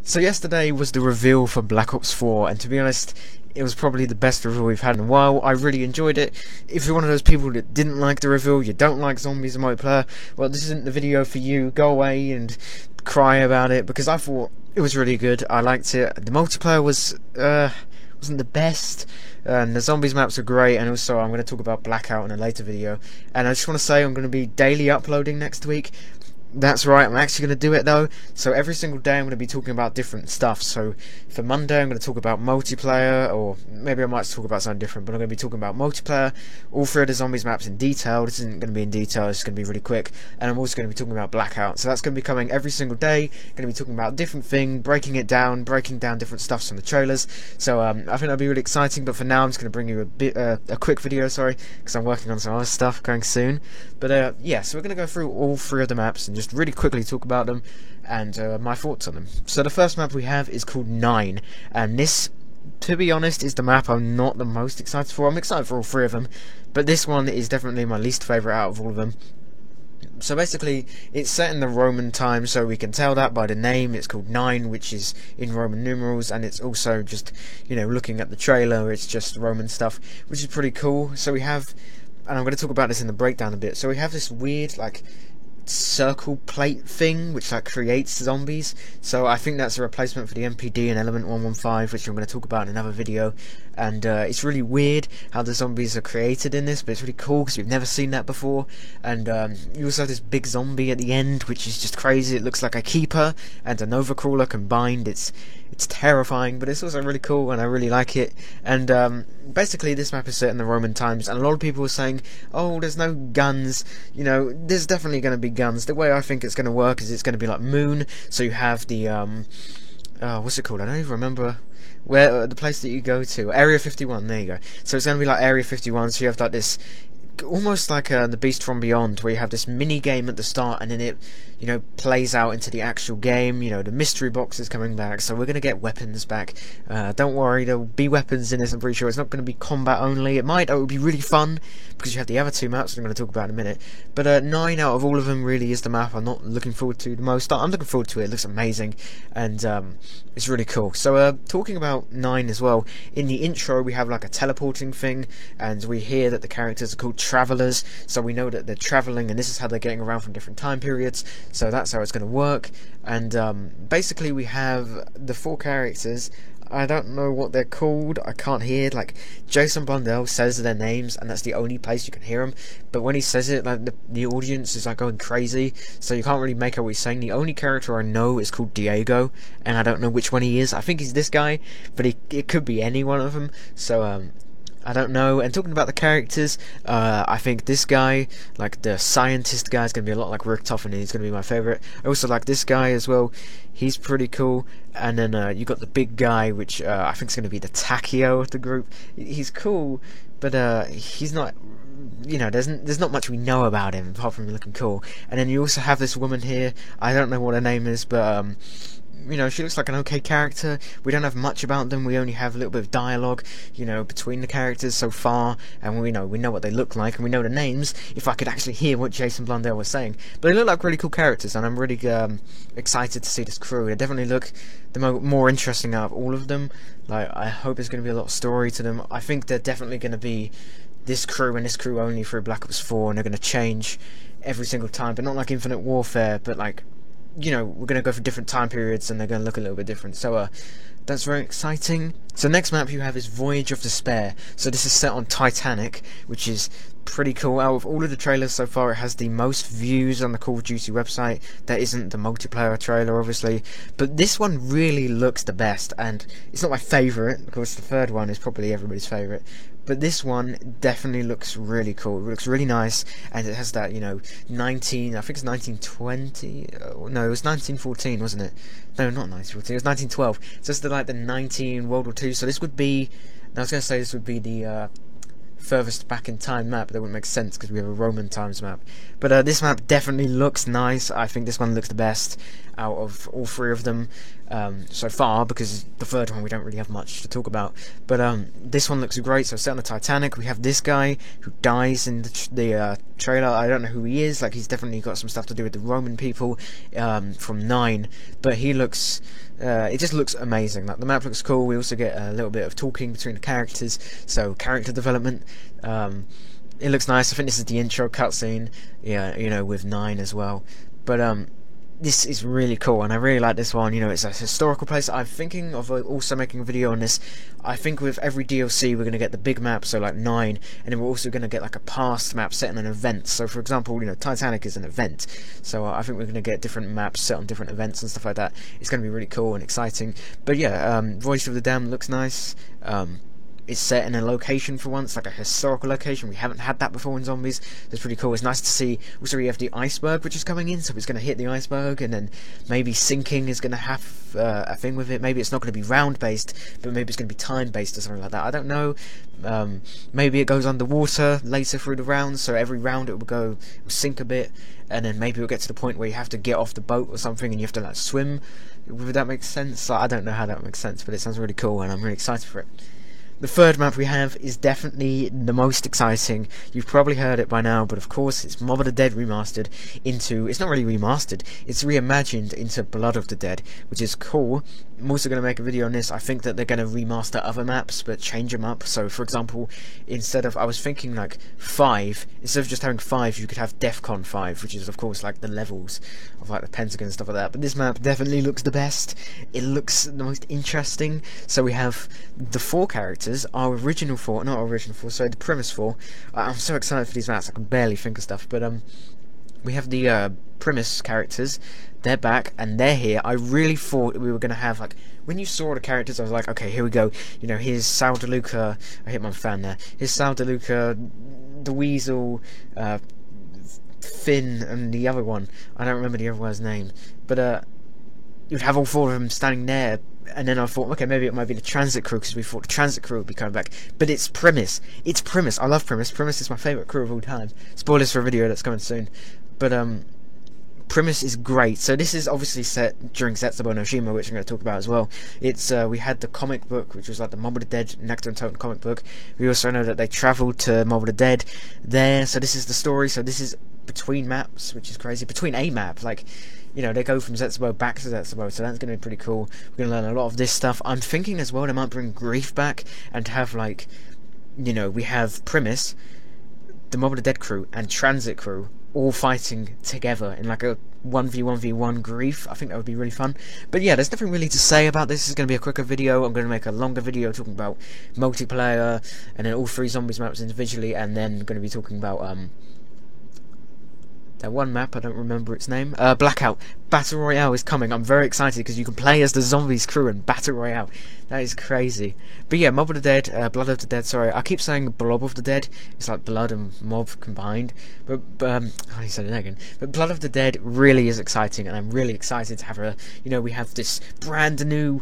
So yesterday was the reveal for Black Ops 4, and to be honest, it was probably the best reveal we've had in a while. I really enjoyed it. If you're one of those people that didn't like the reveal, you don't like zombies and multiplayer, well, this isn't the video for you. Go away and cry about it, because I thought it was really good. I liked it. The multiplayer wasn't the best, and the zombies maps are great, and also I'm going to talk about Blackout in a later video. And I just want to say I'm going to be daily uploading next week. That's right, I'm actually going to do it though. So every single day I'm going to be talking about different stuff. So for Monday I'm going to talk about multiplayer, or maybe I might talk about something different, but I'm going to be talking about multiplayer, all three of the zombies maps in detail. This isn't going to be in detail, it's going to be really quick. And I'm also going to be talking about Blackout. So that's going to be coming every single day. Going to be talking about a different thing, breaking down different stuffs from the trailers. So I think that'll be really exciting, but for now I'm just going to bring you a quick video, sorry, because I'm working on some other stuff going soon. But yeah, so we're going to go through all three of the maps and just really quickly talk about them and my thoughts on them. So the first map we have is called 9, and this, to be honest, is the map I'm not the most excited for. I'm excited for all three of them, but this one is definitely my least favourite out of all of them. So basically, it's set in the Roman times, so we can tell that by the name. It's called 9, which is in Roman numerals, and it's also just, you know, looking at the trailer, it's just Roman stuff, which is pretty cool. So we have, and I'm going to talk about this in the breakdown a bit, so we have this weird, like, circle plate thing which like creates zombies. So I think that's a replacement for the MPD in Element 115, which I'm going to talk about in another video. And it's really weird how the zombies are created in this, but it's really cool because we've never seen that before. And you also have this big zombie at the end, which is just crazy. It looks like a Keeper and a Nova Crawler combined. It's terrifying, but it's also really cool, and I really like it. And basically, this map is set in the Roman times, and a lot of people are saying, "Oh, there's no guns." You know, there's definitely going to be guns. The way I think it's going to work is it's going to be like Moon. So you have the what's it called? I don't even remember. Where the place that you go to, Area 51. There you go. So it's going to be like Area 51. So you have like this, almost like the Beast from Beyond, where you have this mini game at the start, and then it, you know, plays out into the actual game. You know, the mystery box is coming back, so we're gonna get weapons back. Don't worry, there'll be weapons in this. I'm pretty sure it's not going to be combat only. It would be really fun because you have the other two maps I'm going to talk about in a minute. But 9 out of all of them really is the map I'm not looking forward to the most. I'm looking forward to it. It looks amazing, and it's really cool. So talking about 9 as well, in the intro we have like a teleporting thing, and we hear that the characters are called travelers, so we know that they're traveling, and this is how they're getting around from different time periods. So that's how it's going to work. And basically we have the 4 characters. I don't know what they're called. I can't hear. Like, Jason Blundell says their names, and that's the only place you can hear them. But when he says it, like the audience is like going crazy, so you can't really make out what he's saying. The only character I know is called Diego, and I don't know which one he is. I think he's this guy, but it could be any one of them. So I don't know. And talking about the characters, I think this guy, like the scientist guy, is going to be a lot like Rick Toffin, and he's going to be my favourite. I also like this guy as well. He's pretty cool. And then you got the big guy, which I think is going to be the Takeo of the group. He's cool, but he's not, you know, there's not much we know about him apart from looking cool. And then you also have this woman here. I don't know what her name is, but you know, she looks like an okay character. We don't have much about them. We only have a little bit of dialogue, you know, between the characters so far, and we know what they look like, and we know the names. If I could actually hear what Jason Blundell was saying, but they look like really cool characters, and I'm really excited to see this crew. They definitely look the more interesting out of all of them. Like, I hope there's going to be a lot of story to them. I think they're definitely going to be this crew and this crew only through Black Ops 4, and they're going to change every single time, but not like Infinite Warfare, but like, you know, we're going to go for different time periods, and they're going to look a little bit different. So that's very exciting. So next map you have is Voyage of Despair. So this is set on Titanic, which is pretty cool. Out of all of the trailers so far, it has the most views on the Call of Duty website. That isn't the multiplayer trailer, obviously, but this one really looks the best, and it's not my favourite. Of course, the third one is probably everybody's favourite, but this one definitely looks really cool. It looks really nice, and it has that, you know, I think it's 1920. No, it was 1914, wasn't it? No, not 1914. It was 1912. So it's the 19 World War II. So this would be. I was going to say this would be the furthest back in time map, that wouldn't make sense because we have a Roman times map. But this map definitely looks nice. I think this one looks the best out of all three of them so far, because the third one we don't really have much to talk about. But this one looks great. So set on the Titanic, we have this guy who dies in the trailer. I don't know who he is. Like, he's definitely got some stuff to do with the Roman people from 9, but he looks it just looks amazing. Like, the map looks cool. We also get a little bit of talking between the characters, so character development. It looks nice. I think this is the intro cutscene, yeah, you know, with 9 as well. But this is really cool, and I really like this one. You know, it's a historical place. I'm thinking of also making a video on this. I think with every DLC we're going to get the big map, so like 9, and then we're also going to get like a past map set in an event. So for example, you know, Titanic is an event, so I think we're going to get different maps set on different events and stuff like that. It's going to be really cool and exciting. But yeah, Voyage of the Damned looks nice. It's set in a location for once, like a historical location. We haven't had that before in Zombies. That's pretty cool. It's nice to see. Also, we have the iceberg, which is coming in, so it's going to hit the iceberg, and then maybe sinking is going to have a thing with it. Maybe it's not going to be round-based, but maybe it's going to be time-based or something like that. I don't know. Maybe it goes underwater later through the rounds, so every round it will sink a bit, and then maybe it'll get to the point where you have to get off the boat or something, and you have to like swim. Would that make sense? I don't know how that makes sense, but it sounds really cool, and I'm really excited for it. The third map we have is definitely the most exciting. You've probably heard it by now, but of course it's Mob of the Dead remastered into... It's not really remastered, it's reimagined into Blood of the Dead, which is cool. I'm also going to make a video on this. I think that they're going to remaster other maps, but change them up. So, for example, instead of... I was thinking, like, 5. Instead of just having 5, you could have DEFCON 5, which is, of course, like, the levels of, like, the Pentagon and stuff like that. But this map definitely looks the best. It looks the most interesting. So we have the 4 characters, our original 4... Not our original 4, sorry, the premise 4. I'm so excited for these maps, I can barely think of stuff. But, we have the premise characters. They're back and they're here. I really thought we were going to have, like, when you saw the characters, I was like, okay, here we go. You know, here's Sal DeLuca. I hit my fan there. Here's Sal DeLuca, the Weasel, Finn, and the other one. I don't remember the other one's name. But you'd have all 4 of them standing there. And then I thought, okay, maybe it might be the Transit crew, because we thought the Transit crew would be coming back. But it's Primus. It's Primus. I love Primus. Primus is my favourite crew of all time. Spoilers for a video that's coming soon. But, Primus is great. So this is obviously set during Zetsubou no Shima, which I'm going to talk about as well. It's we had the comic book, which was like the Mob of the Dead Nectar and Totem comic book. We also know that they travelled to Mob of the Dead there. So this is the story. So this is between maps, which is crazy. Between a map, like, you know, they go from Zetsubou back to Zetsubou, so that's going to be pretty cool. We're going to learn a lot of this stuff. I'm thinking as well they might bring Grief back and have, like, you know, we have Primus, the Mob of the Dead crew, and Transit crew all fighting together in like a 1v1v1 Grief. I think that would be really fun. But yeah, there's nothing really to say about this. This is going to be a quicker video. I'm going to make a longer video talking about multiplayer and then all 3 Zombies maps individually, and then going to be talking about that one map, I don't remember its name. Blackout. Battle Royale is coming. I'm very excited because you can play as the Zombies crew in Battle Royale. That is crazy. But yeah, Mob of the Dead, Blood of the Dead, sorry. I keep saying Blob of the Dead. It's like Blood and Mob combined. But I need to say that again. But Blood of the Dead really is exciting, and I'm really excited to have you know, we have this brand new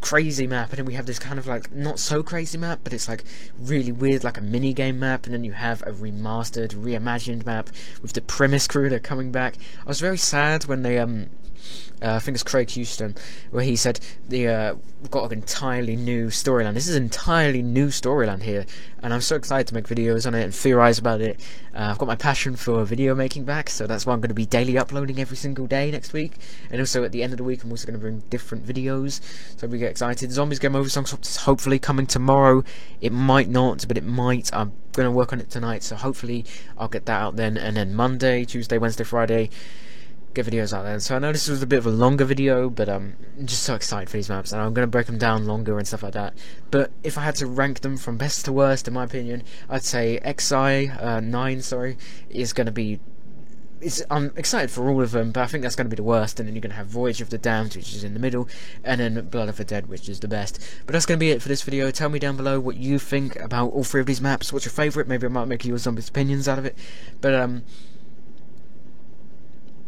crazy map, and then we have this kind of like not so crazy map, but it's like really weird, like a mini game map, and then you have a remastered, reimagined map with the Primus crew. They're coming back. I was very sad when they I think it's Craig Houston, where he said we've got an entirely new storyline. This is an entirely new storyline here, and I'm so excited to make videos on it and theorize about it. I've got my passion for video making back, so that's why I'm going to be daily uploading every single day next week. And also at the end of the week, I'm also going to bring different videos, so we get excited. Zombies Game Over Songs is hopefully coming tomorrow. It might not, but it might. I'm going to work on it tonight, so hopefully I'll get that out then. And then Monday, Tuesday, Wednesday, Friday, get videos out there. So I know this was a bit of a longer video, but I'm just so excited for these maps, and I'm going to break them down longer and stuff like that. But if I had to rank them from best to worst, in my opinion, I'd say XI 9, sorry, is going to be... I'm excited for all of them, but I think that's going to be the worst. And then you're going to have Voyage of the Damned, which is in the middle, and then Blood of the Dead, which is the best. But that's going to be it for this video. Tell me down below what you think about all 3 of these maps. What's your favourite? Maybe I might make your Zombies opinions out of it. But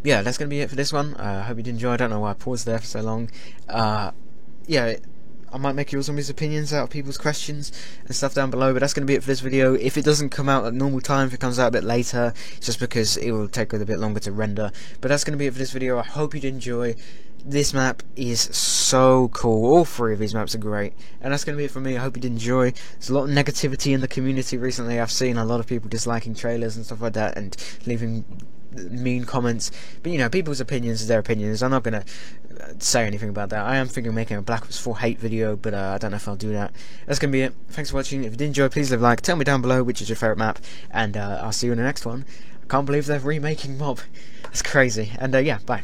yeah, that's going to be it for this one. I hope you did enjoy. I don't know why I paused there for so long. Yeah, I might make your zombies opinions out of people's questions and stuff down below, but that's going to be it for this video. If it doesn't come out at normal time, if it comes out a bit later, it's just because it will take a bit longer to render. But that's going to be it for this video. I hope you did enjoy. This map is so cool. All three of these maps are great. And that's going to be it for me. I hope you did enjoy. There's a lot of negativity in the community recently. I've seen a lot of people disliking trailers and stuff like that and leaving mean comments. But you know, people's opinions are their opinions. I'm not going to say anything about that. I am thinking of making a Black Ops 4 hate video, but I don't know if I'll do that. That's going to be it. Thanks for watching. If you did enjoy, please leave a like. Tell me down below which is your favourite map. And I'll see you in the next one. I can't believe they're remaking Mob. That's crazy. And yeah, bye.